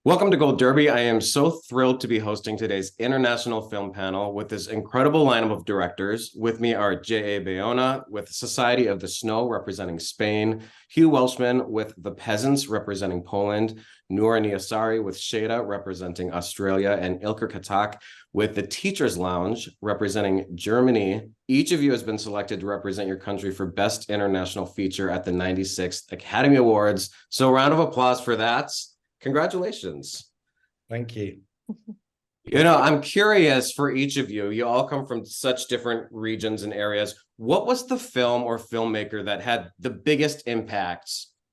Welcome to Gold Derby. I am so thrilled to be hosting today's international film panel with this incredible lineup of directors. With me are J.A. Bayona with Society of the Snow representing Spain, Hugh Welchman with The Peasants representing Poland, Noora Niasari with Shayda representing Australia, and Ilker Catak with The Teacher's Lounge representing Germany. Each of you has been selected to represent your country for Best International Feature at the 96th Academy Awards. So a round of applause for that. Congratulations. Thank you. I'm curious for each of you. You all come from such different regions and areas. What was the film or filmmaker that had the biggest impact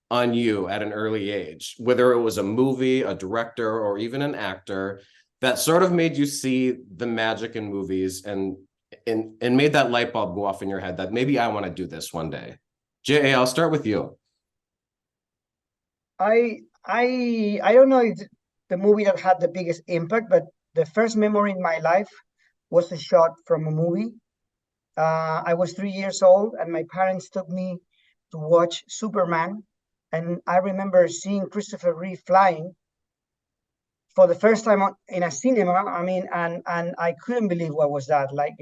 on you at an early age? Whether it was a movie, a director, or even an actor that sort of made you see the magic in movies and made that light bulb go off in your head that maybe I want to do this one day. J.A., I'll start with you. I don't know if the movie that had the biggest impact, but the first memory in my life was a shot from a movie. I was 3 years old, and my parents took me to watch Superman, and I remember seeing Christopher Reeve flying for the first time in a cinema. I mean, and I couldn't believe what was that. Like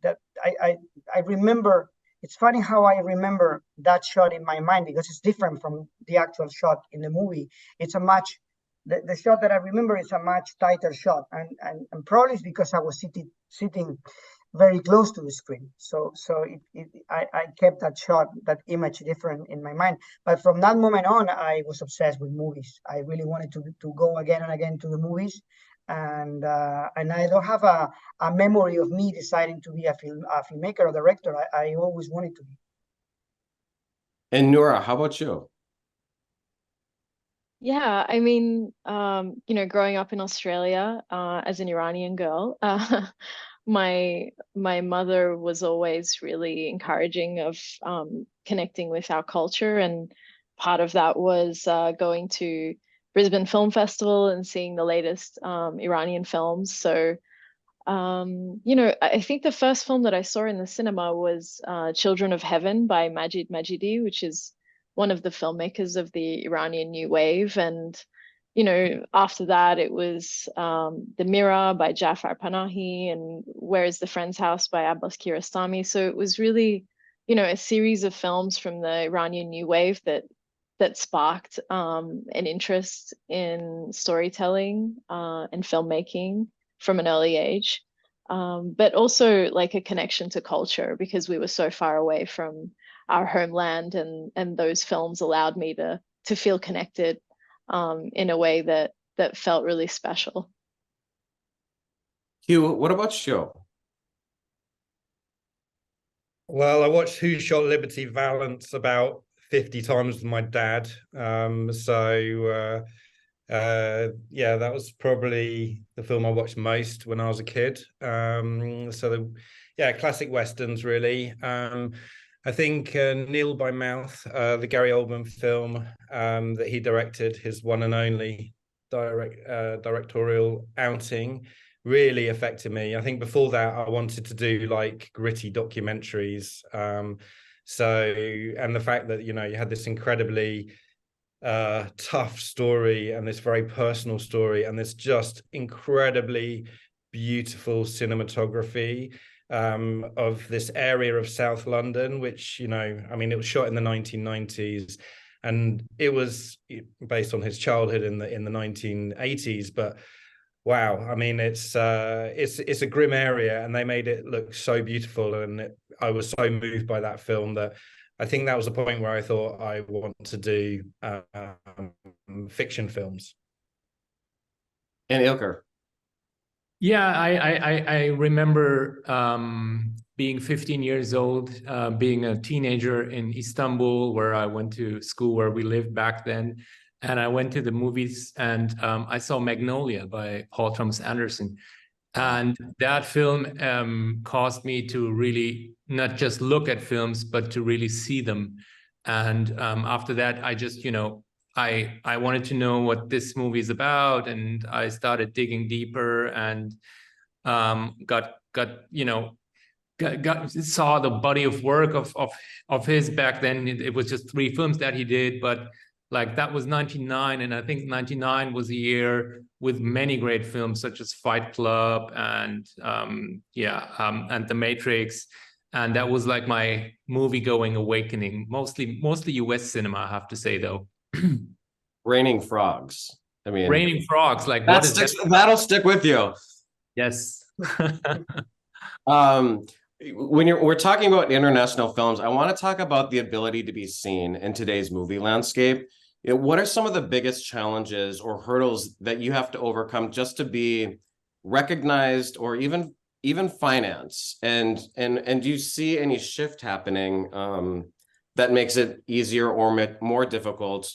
that. I remember. It's funny how I remember that shot in my mind because it's different from the actual shot in the movie. It's the shot that I remember is a much tighter shot, and probably it's because I was sitting very close to the screen. So I kept that shot, that image different in my mind. But from that moment on, I was obsessed with movies. I really wanted to go again and again to the movies. And I don't have a memory of me deciding to be a filmmaker or director. I always wanted to be. And Noora, how about you? Yeah, I mean, growing up in Australia, as an Iranian girl, my mother was always really encouraging of connecting with our culture, and part of that was going to Brisbane Film Festival and seeing the latest Iranian films. So, I think the first film that I saw in the cinema was Children of Heaven by Majid Majidi, which is one of the filmmakers of the Iranian New Wave. And, after that, it was The Mirror by Jafar Panahi and Where is the Friend's House by Abbas Kiarostami. So it was really, a series of films from the Iranian New Wave that sparked an interest in storytelling and filmmaking from an early age, but also like a connection to culture because we were so far away from our homeland, and those films allowed me to feel connected in a way that felt really special. Hugh, what about you? Well, I watched Who Shot Liberty Valance about 50 times with my dad. That was probably the film I watched most when I was a kid. Classic Westerns, really. I think Neil by Mouth, the Gary Oldman film that he directed, his one and only directorial outing, really affected me. I think before that, I wanted to do like gritty documentaries. And the fact that, you had this incredibly tough story and this very personal story and this just incredibly beautiful cinematography of this area of South London, which, it was shot in the 1990s and it was based on his childhood in the 1980s. But wow, it's a grim area and they made it look so beautiful. And I was so moved by that film that I think that was the point where I thought I want to do fiction films. And Ilker. Yeah, I remember being 15 years old, being a teenager in Istanbul, where I went to school where we lived back then. And I went to the movies and I saw Magnolia by Paul Thomas Anderson. And that film caused me to really not just look at films, but to really see them. And after that, I just, I wanted to know what this movie is about. And I started digging deeper and saw the body of work of his back then. It was just 3 films that he did, but Like that was 99, and I think 99 was a year with many great films such as Fight Club and and The Matrix. And that was like my movie-going awakening, mostly US cinema, I have to say, though. Raining Frogs. I mean, Raining Frogs, like that what is sticks, that? that'll stick with you. Yes. When we're talking about international films, I want to talk about the ability to be seen in today's movie landscape. What are some of the biggest challenges or hurdles that you have to overcome just to be recognized or even finance? And do you see any shift happening that makes it easier or more difficult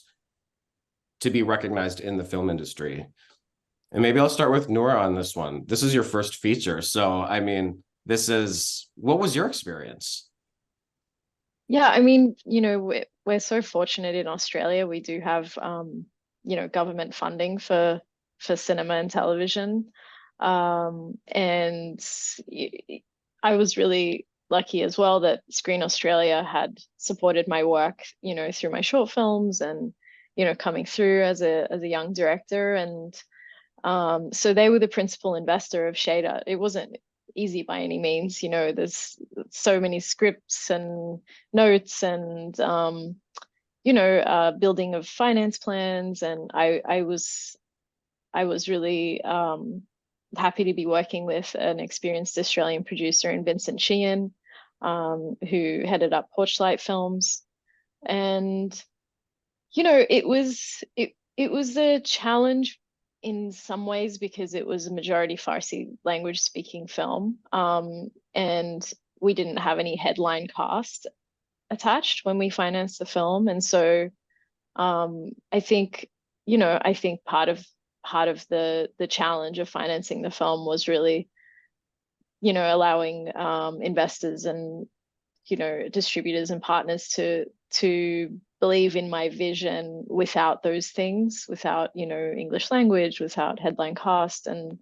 to be recognized in the film industry? And maybe I'll start with Noora on this one. This is your first feature, so I mean, what was your experience? Yeah, I mean, we're so fortunate in Australia. We do have, government funding for cinema and television. And I was really lucky as well that Screen Australia had supported my work, through my short films and, coming through as a young director. And so they were the principal investor of Shayda. It wasn't easy by any means. There's so many scripts and notes and building of finance plans, and I was really happy to be working with an experienced Australian producer in Vincent Sheehan, who headed up Porchlight Films. And it was a challenge in some ways because it was a majority Farsi language speaking film, and we didn't have any headline cast attached when we financed the film. And so I think part of the challenge of financing the film was really allowing investors and distributors and partners to believe in my vision without those things, without English language, without headline cast. And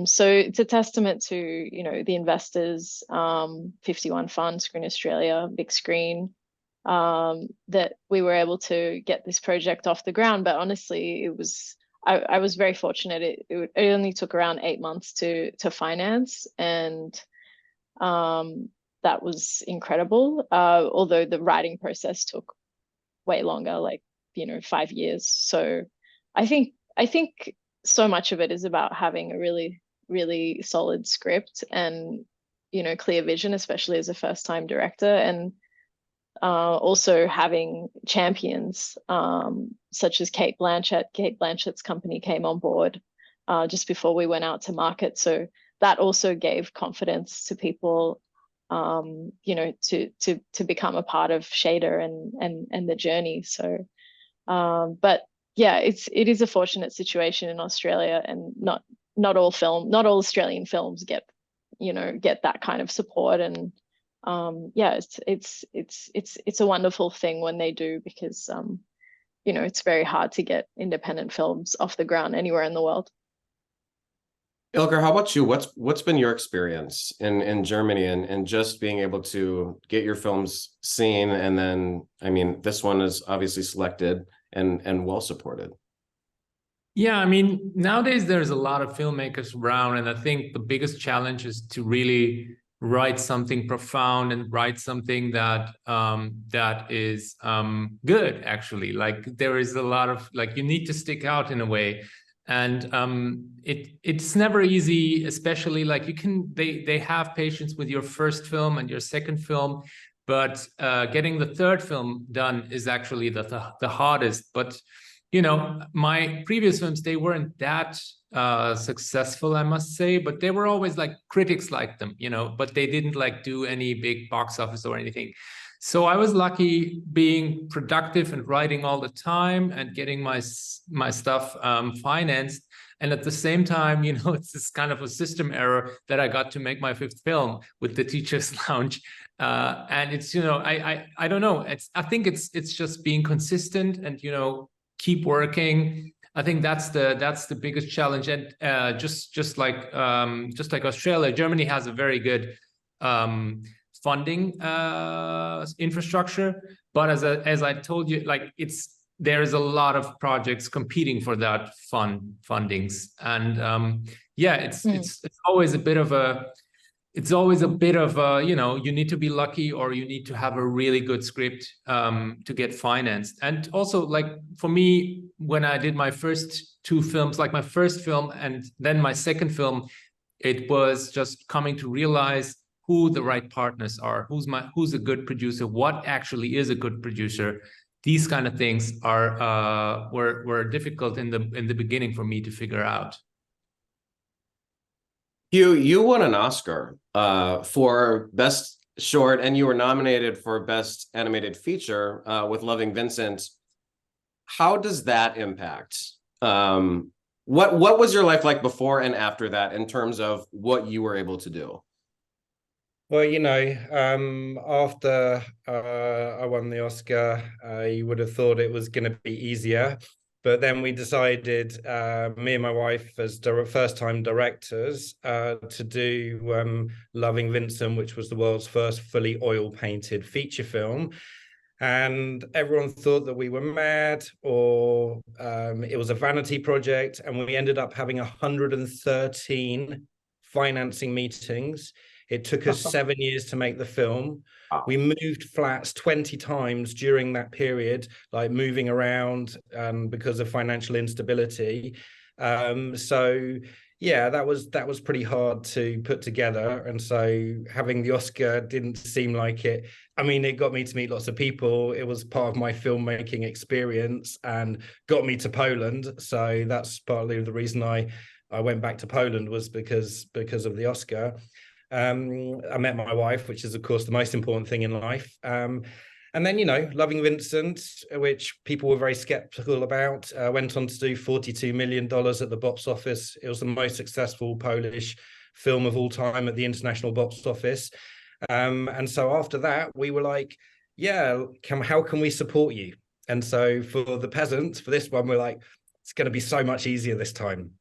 so it's a testament to the investors, 51 Fund, Screen Australia, Big Screen, that we were able to get this project off the ground. But honestly, I was very fortunate. It only took around 8 months to finance, and that was incredible. Although the writing process took way longer, like 5 years. So I think so much of it is about having a really, really solid script and clear vision, especially as a first-time director, and also having champions such as Kate Blanchett. Kate Blanchett's company came on board just before we went out to market, so that also gave confidence to people to become a part of Shayda and the journey. So but yeah, it is a fortunate situation in Australia, and not all Australian films get that kind of support. And yeah, it's a wonderful thing when they do, because it's very hard to get independent films off the ground anywhere in the world. Ilker, how about you? What's been your experience in Germany and just being able to get your films seen? And then, I mean, this one is obviously selected and well supported. Yeah, I mean, nowadays there's a lot of filmmakers around, and I think the biggest challenge is to really write something profound and write something that is good, actually. Like there is a lot of, like, you need to stick out in a way. And it's never easy, especially like they have patience with your first film and your second film, but getting the third film done is actually the hardest. But my previous films, they weren't that successful, I must say, but they were always like, critics liked them, but they didn't like do any big box office or anything. So I was lucky being productive and writing all the time and getting my stuff financed. And at the same time, it's this kind of a system error that I got to make my fifth film with The Teacher's Lounge. And it's, I don't know. I think it's just being consistent and, keep working. I think that's the biggest challenge. And just like Australia, Germany has a very good funding infrastructure, but as I told you, like it's there's a lot of projects competing for that fundings, and yeah, it's always a bit of a you know, you need to be lucky or you need to have a really good script to get financed. And also, like, for me, when I did my first two films, like my first film and then my second film, it was just coming to realize who the right partners are, who's a good producer, what actually is a good producer. These kind of things are were difficult in the beginning for me to figure out. You won an Oscar for Best Short, and you were nominated for Best Animated Feature with Loving Vincent. How does that impact? What was your life like before and after that in terms of what you were able to do? Well, you know, after I won the Oscar, you would have thought it was going to be easier. But then we decided, me and my wife, as first-time directors, to do Loving Vincent, which was the world's first fully oil-painted feature film. And everyone thought that we were mad, or it was a vanity project. And we ended up having 113 financing meetings. It took us 7 years to make the film. We moved flats 20 times during that period, like moving around because of financial instability. So yeah, that was pretty hard to put together. And so having the Oscar didn't seem like it. I mean, it got me to meet lots of people. It was part of my filmmaking experience and got me to Poland. So that's partly the reason I went back to Poland, was because of the Oscar. I met my wife, which is, of course, the most important thing in life. And then, you know, Loving Vincent, which people were very skeptical about, went on to do $42 million at the box office. It was the most successful Polish film of all time at the international box office. And so after that, we were like, yeah, how can we support you? And so for the Peasants, for this one, we're like, it's going to be so much easier this time.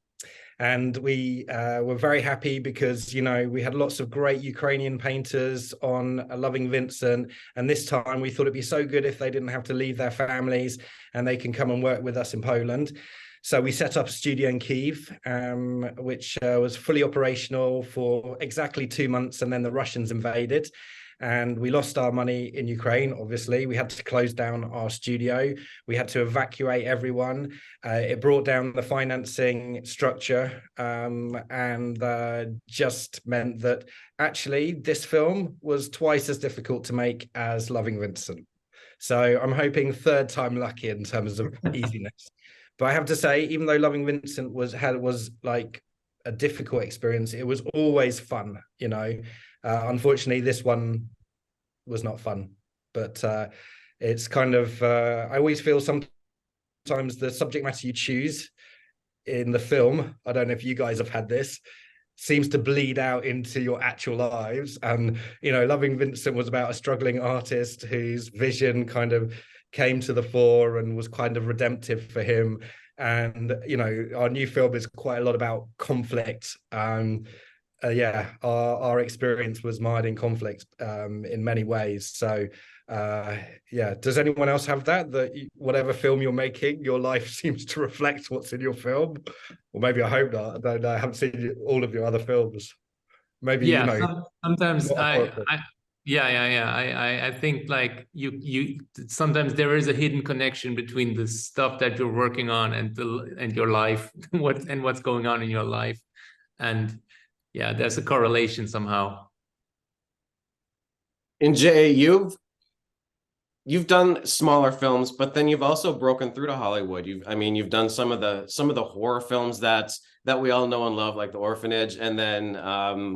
And we were very happy because, you know, we had lots of great Ukrainian painters on Loving Vincent. And this time we thought it'd be so good if they didn't have to leave their families and they can come and work with us in Poland. So we set up a studio in Kyiv, which was fully operational for exactly 2 months. And then the Russians invaded. And we lost our money in Ukraine, obviously. We had to close down our studio. We had to evacuate everyone. It brought down the financing structure and just meant that actually this film was twice as difficult to make as Loving Vincent. So I'm hoping third time lucky in terms of easiness. But I have to say, even though Loving Vincent was like a difficult experience, it was always fun, you know. Unfortunately, this one was not fun, but it's kind of, I always feel sometimes the subject matter you choose in the film, I don't know if you guys have had this, seems to bleed out into your actual lives. And, you know, Loving Vincent was about a struggling artist whose vision kind of came to the fore and was kind of redemptive for him. And, you know, our new film is quite a lot about conflict. Yeah, our experience was mired in conflict in many ways. So yeah, does anyone else have that whatever film you're making, your life seems to reflect what's in your film? Or maybe, I hope not. I don't know. I haven't seen all of your other films. Maybe, yeah, you know, sometimes I think, like, you sometimes there is a hidden connection between the stuff that you're working on and your life, what's going on in your life. And yeah, there's a correlation somehow. And Jay, you've done smaller films, but then you've also broken through to Hollywood. You've done some of the horror films that we all know and love, like The Orphanage, and then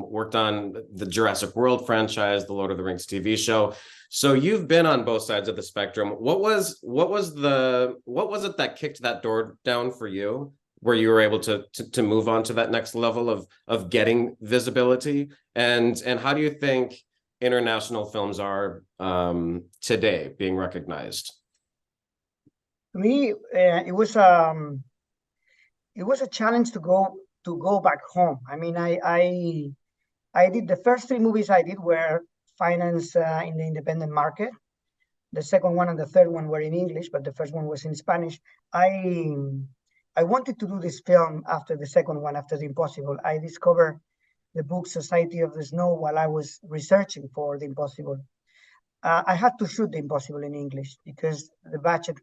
worked on the Jurassic World franchise, the Lord of the Rings TV show. So you've been on both sides of the spectrum. What was it that kicked that door down for you, where you were able to move on to that next level of getting visibility? And how do you think international films are today being recognized? To me, it was a challenge to go back home. I mean, I did the first 3 movies I did were financed in the independent market. The second one and the third one were in English, but the first one was in Spanish. I wanted to do this film after the second one, after The Impossible. I discovered the book Society of the Snow while I was researching for The Impossible. I had to shoot The Impossible in English because the budget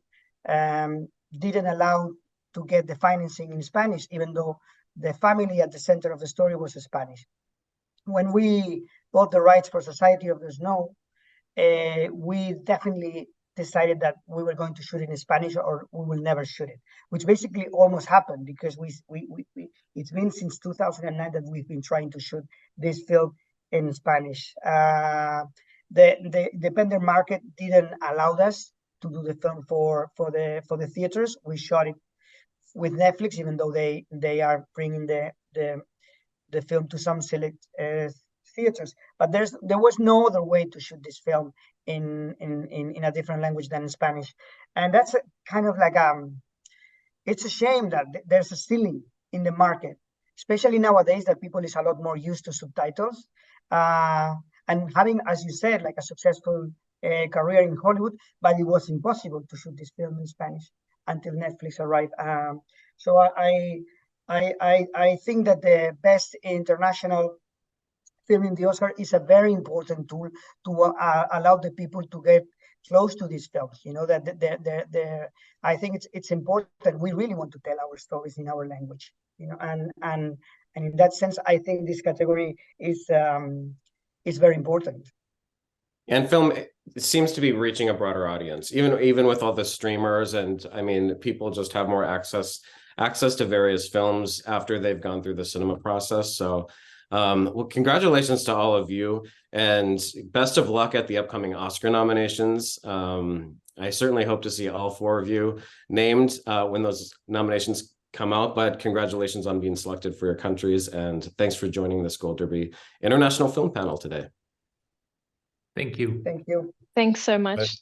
didn't allow to get the financing in Spanish, even though the family at the center of the story was Spanish. When we bought the rights for Society of the Snow, we definitely decided that we were going to shoot it in Spanish or we will never shoot it, which basically almost happened because it's been since 2009 that we've been trying to shoot this film in Spanish. The independent market didn't allow us to do the film for the theaters. We shot it with Netflix, even though they are bringing the film to some select theaters. But there was no other way to shoot this film in a different language than in Spanish, and that's kind of like it's a shame that there's a ceiling in the market, especially nowadays that people is a lot more used to subtitles and having, as you said, like a successful career in Hollywood. But it was impossible to shoot this film in Spanish until Netflix arrived. So I think that the best international film in the Oscar is a very important tool to allow the people to get close to these films. You know, that I think it's important. We really want to tell our stories in our language. You know, and in that sense, I think this category is very important. And film seems to be reaching a broader audience, even with all the streamers, and I mean, people just have more access to various films after they've gone through the cinema process. So well, congratulations to all of you, and best of luck at the upcoming Oscar nominations. I certainly hope to see all 4 of you named when those nominations come out, but congratulations on being selected for your countries, and thanks for joining this Gold Derby International Film Panel today. Thank you. Thank you. Thanks so much.